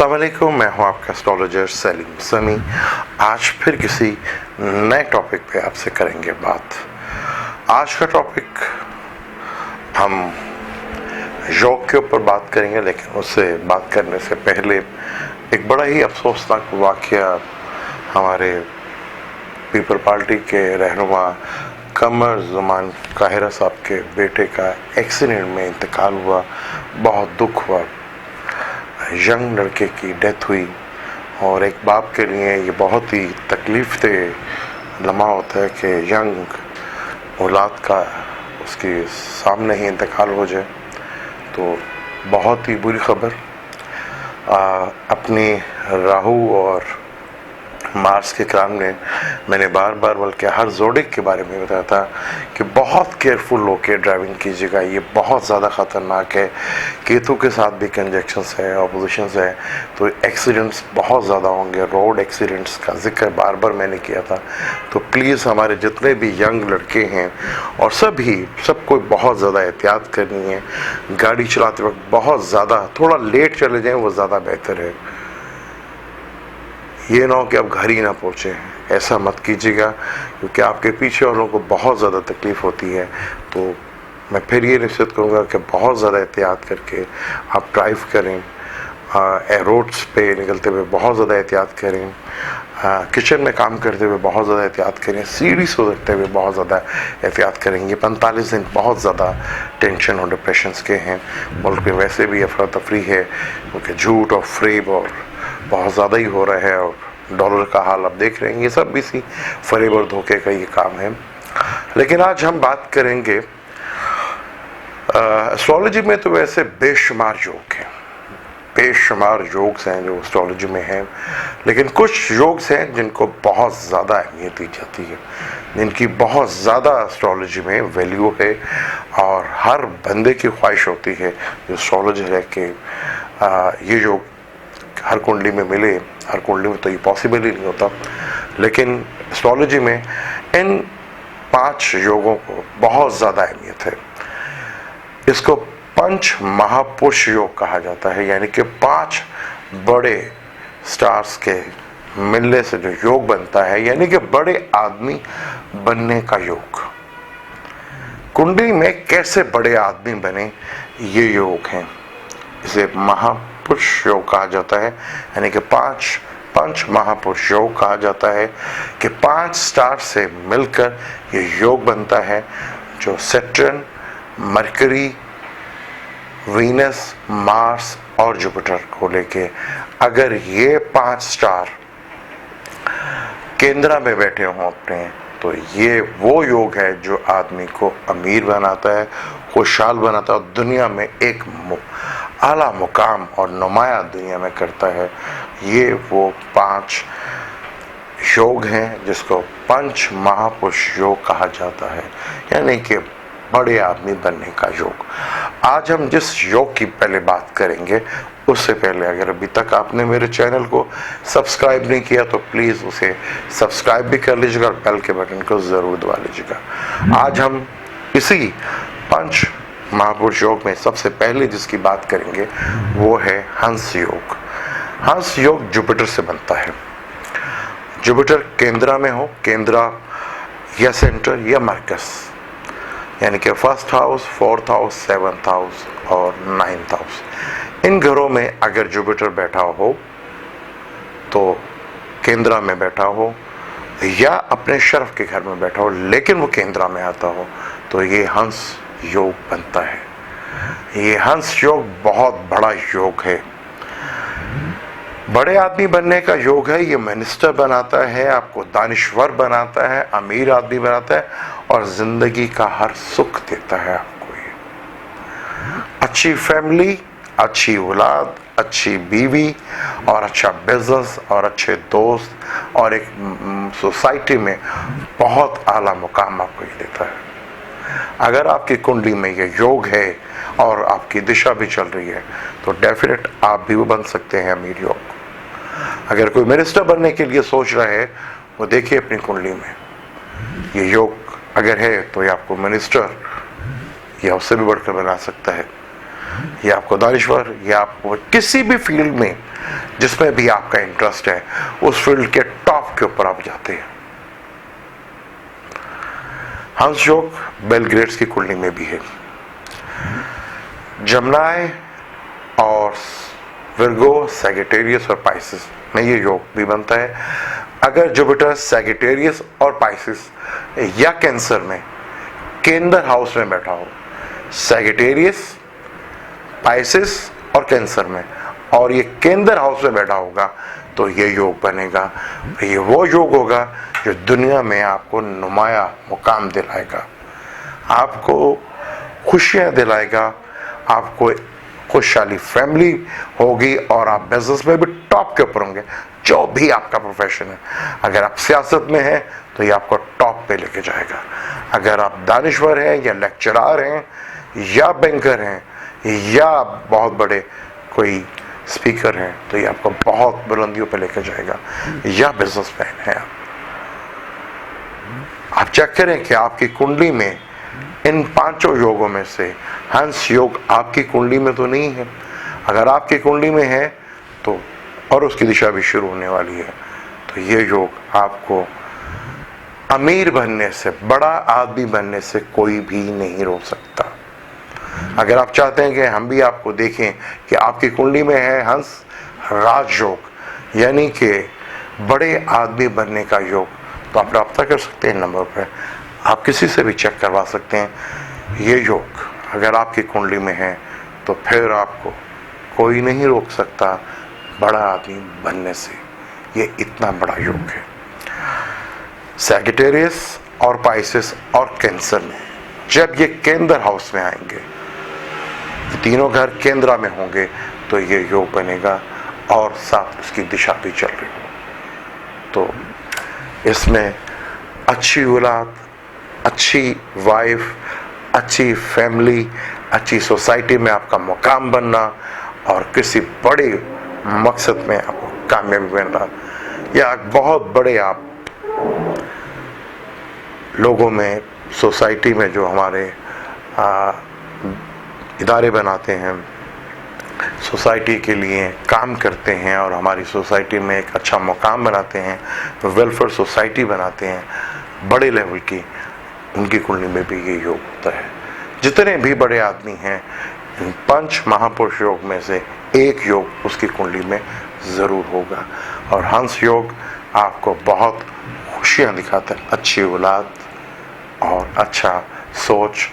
अस्सलाम वालेकुम, मैं हूं आपका एस्ट्रोलॉजर सलीम समी। आज फिर किसी नए टॉपिक पे आपसे करेंगे बात। आज का टॉपिक हम योग के ऊपर बात करेंगे, लेकिन उससे बात करने से पहले एक बड़ा ही अफसोसनाक वाक़या हमारे पीपल पार्टी के रहनुमा कमर ज़मान काहिरा साहब के बेटे का एक्सीडेंट में इंतकाल हुआ। बहुत दुख हुआ। यंग लड़के की डेथ हुई और एक बाप के लिए ये बहुत ही तकलीफ दे लम्हा होता है कि यंग औलाद का उसके सामने ही इंतकाल हो जाए। तो बहुत ही बुरी खबर। अपनी राहु और मार्स के क्रम में मैंने बार बार बल्कि हर जोडिक के बारे में बताया था कि बहुत केयरफुल होकर ड्राइविंग कीजिएगा, ये बहुत ज़्यादा ख़तरनाक है। केतु के साथ भी कंजक्शंस है, ऑपोजिशंस है, तो एक्सीडेंट्स बहुत ज़्यादा होंगे। रोड एक्सीडेंट्स का जिक्र बार बार मैंने किया था। तो प्लीज़ हमारे जितने भी यंग लड़के हैं और सबको बहुत ज़्यादा एहतियात करनी है। गाड़ी चलाते वक्त बहुत ज़्यादा थोड़ा लेट चले जाएँ वो ज़्यादा बेहतर है। ये ना हो कि आप घर ही ना पहुँचे, ऐसा मत कीजिएगा, क्योंकि आपके पीछे वालों को बहुत ज़्यादा तकलीफ़ होती है। तो मैं फिर ये निश्चित करूँगा कि बहुत ज़्यादा एहतियात करके आप ड्राइव करें। रोड्स पे निकलते हुए बहुत ज़्यादा एहतियात करें। किचन में काम करते हुए बहुत ज़्यादा एहतियात करें। सीढ़ी से उतरते हुए बहुत ज़्यादा एहतियात करें। ये 45 दिन बहुत ज़्यादा टेंशन और डिप्रेशंस के हैं। मुल्क में वैसे भी अफरा तफरी है, क्योंकि झूठ और फ्रेब और बहुत ज़्यादा ही हो रहा है, और डॉलर का हाल आप देख रहे हैं। ये सब इसी फरेब और धोखे का ये काम है। लेकिन आज हम बात करेंगे एस्ट्रोलॉजी में तो वैसे बेशुमार योग हैं, बेशुमार योग हैं जो एस्ट्रोलॉजी में हैं, लेकिन कुछ योग हैं जिनको बहुत ज़्यादा अहमियत दी जाती है, जिनकी बहुत ज़्यादा एस्ट्रोलॉजी में वैल्यू है, और हर बंदे की ख्वाहिश होती है जो एस्ट्रोलॉजर है कि ये योग हर कुंडली में मिले। हर कुंडली में तो ये पॉसिबल ही नहीं होता, लेकिन एस्ट्रोलॉजी में इन 5 योगों को बहुत ज़्यादा अहमियत है। इसको पंच महापुरुष योग कहा जाता है, यानी कि 5 बड़े स्टार्स के मिलने से जो योग बनता है, यानी कि बड़े आदमी बनने का योग। कुंडली में कैसे बड़े आदमी बने, ये योग हैं। इसे महापुरुष योग कहा जाता है, यानी कि पंच महापुरुष योग कहा जाता है कि 5 स्टार से मिलकर ये योग बनता है, जो सैटर्न, मरकरी, वीनस, मार्स और जुपिटर को लेके अगर ये 5 स्टार केंद्र में बैठे हों अपने, तो ये वो योग है जो आदमी को अमीर बनाता है, खुशहाल बनाता है, और दुनिया में एक आला मुकाम और नुमाया दुनिया में करता है। ये वो 5 योग हैं जिसको पंच महापुरुष योग कहा जाता है, यानी कि बड़े आदमी बनने का योग। आज हम जिस योग की पहले बात करेंगे, उससे पहले अगर अभी तक आपने मेरे चैनल को सब्सक्राइब नहीं किया तो प्लीज़ उसे सब्सक्राइब भी कर लीजिएगा और बेल के बटन को ज़रूर दबा लीजिएगा। आज हम इसी पंच महापुरुष योग में सबसे पहले जिसकी बात करेंगे वो है हंस योग। हंस योग जुपिटर से बनता है। जुपिटर केंद्र में हो, केंद्र या सेंटर या मरकज, यानी कि 1st house, 4th house, 7th house और 9th हाउस। इन घरों में अगर जुपिटर बैठा हो, तो केंद्र में बैठा हो या अपने शर्फ के घर में बैठा हो, लेकिन वो केंद्र में आता हो, तो ये हंस योग बनता है। ये हंस योग बहुत बड़ा योग है, बड़े आदमी बनने का योग है। ये मिनिस्टर बनाता है, आपको दानिश्वर बनाता है, अमीर आदमी बनाता है, और जिंदगी का हर सुख देता है आपको। ये अच्छी फैमिली, अच्छी औलाद, अच्छी बीवी और अच्छा बिजनेस और अच्छे दोस्त और एक सोसाइटी में बहुत आला मुकाम आपको ये देता है। अगर आपकी कुंडली में ये योग है और आपकी दिशा भी चल रही है, तो डेफिनेट आप भी वो बन सकते हैं अमीर योग। अगर कोई मिनिस्टर बनने के लिए सोच रहा है, वो देखिए अपनी कुंडली में ये योग अगर है, तो ये आपको मिनिस्टर या उससे भी बढ़कर बना सकता है। या आपको दानिश्वर, या आपको किसी भी फील्ड में जिसमें भी आपका इंटरेस्ट है, उस फील्ड के टॉप के ऊपर आप जाते हैं। हंस योग बिल गेट्स की कुंडली में भी है। जमनाय और विर्गो, सैजिटेरियस और पाइसिस में ये योग भी बनता है। अगर जुपिटर सैजिटेरियस और पाइसिस या कैंसर में केंद्र हाउस में बैठा हो, सैजिटेरियस, पाइसिस और कैंसर में, और ये केंद्र हाउस में बैठा होगा, तो ये योग बनेगा। ये वो योग होगा जो दुनिया में आपको नुमाया मुकाम दिलाएगा, आपको खुशियां दिलाएगा, आपको खुशहाली फैमिली होगी और आप बिजनेस में भी टॉप के ऊपर होंगे, जो भी आपका प्रोफेशन है। अगर आप सियासत में हैं तो ये आपको टॉप पे लेके जाएगा। अगर आप दानिश्वर हैं या लेक्चरर हैं या बैंकर हैं या बहुत बड़े कोई स्पीकर हैं, तो ये आपको बहुत बुलंदियों पे लेके जाएगा। या बिजनेसमैन हैं आप चेक करें कि आपकी कुंडली में इन पांचों योगों में से हंस योग आपकी कुंडली में तो नहीं है। अगर आपकी कुंडली में है तो, और उसकी दिशा भी शुरू होने वाली है, तो ये योग आपको अमीर बनने से, बड़ा आदमी बनने से कोई भी नहीं रोक सकता। अगर आप चाहते हैं कि हम भी आपको देखें कि आपकी कुंडली में है हंस राजयोग, यानी कि बड़े आदमी बनने का योग, तो आप रब्ता कर सकते हैं नंबर पर। आप किसी से भी चेक करवा सकते हैं। ये योग अगर आपकी कुंडली में है तो फिर आपको कोई नहीं रोक सकता बड़ा आदमी बनने से। ये इतना बड़ा योग है। सैजिटेरियस और पाइसिस और कैंसर में जब ये केंद्र हाउस में आएंगे, तीनों घर केंद्र में होंगे, तो ये योग बनेगा और साथ उसकी दिशा भी चल रही हो। तो इसमें अच्छी औलाद, अच्छी वाइफ, अच्छी फैमिली, अच्छी सोसाइटी में आपका मुकाम बनना और किसी बड़े मकसद में आपको कामयाबी बनना, या बहुत बड़े आप लोगों में, सोसाइटी में जो हमारे इदारे बनाते हैं, सोसाइटी के लिए काम करते हैं और हमारी सोसाइटी में एक अच्छा मुकाम बनाते हैं, वेलफेयर सोसाइटी बनाते हैं बड़े लेवल की, उनकी कुंडली में भी ये योग होता है। जितने भी बड़े आदमी हैं, इन 5 महापुरुष योग में से एक योग उसकी कुंडली में ज़रूर होगा। और हंस योग आपको बहुत खुशियाँ दिखाता है, अच्छी औलाद और अच्छा सोच,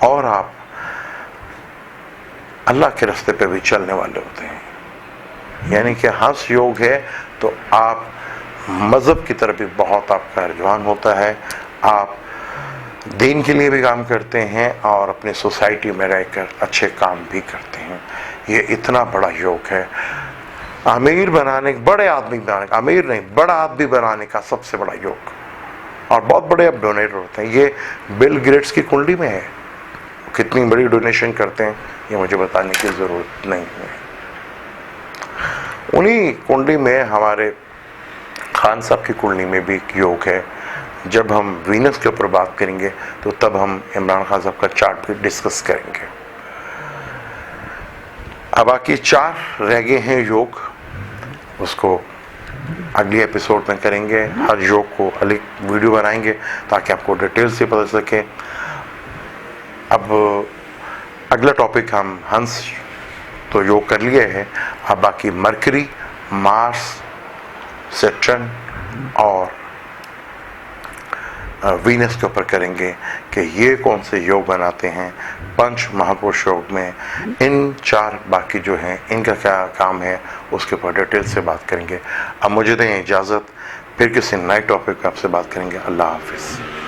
और आप अल्लाह के रास्ते पे भी चलने वाले होते हैं। यानी कि हंस योग है तो आप मज़हब की तरफ भी बहुत आपका रुझान होता है, आप दीन के लिए भी काम करते हैं और अपनी सोसाइटी में रहकर अच्छे काम भी करते हैं। ये इतना बड़ा योग है। अमीर बनाने, बड़े आदमी बनाने, अमीर नहीं बड़ा आदमी बनाने का सबसे बड़ा योग, और बहुत बड़े अब डोनेटर होते हैं। ये बिल गेट्स की कुंडली में है। कितनी बड़ी डोनेशन करते हैं ये मुझे बताने की ज़रूरत नहीं है। उन्हीं कुंडली में हमारे खान साहब की कुंडली में भी एक योग है। जब हम वीनस के ऊपर बात करेंगे तो तब हम इमरान खान साहब का चार्ट भी डिस्कस करेंगे। अब बाकी 4 रह गए हैं योग, उसको अगली एपिसोड में करेंगे। हर योग को अलग वीडियो बनाएंगे ताकि आपको डिटेल से पता सके। अब अगला टॉपिक हम हंस तो योग कर लिए हैं, अब बाकी मरकरी, मार्स, सैटर्न और वीनस के ऊपर करेंगे कि ये कौन से योग बनाते हैं 5 महापुरुष योग में। इन 4 बाकी जो हैं इनका क्या काम है उसके ऊपर डिटेल से बात करेंगे। अब मुझे दें इजाज़त, फिर किसी नए टॉपिक पे आपसे बात करेंगे। अल्लाह हाफिज़।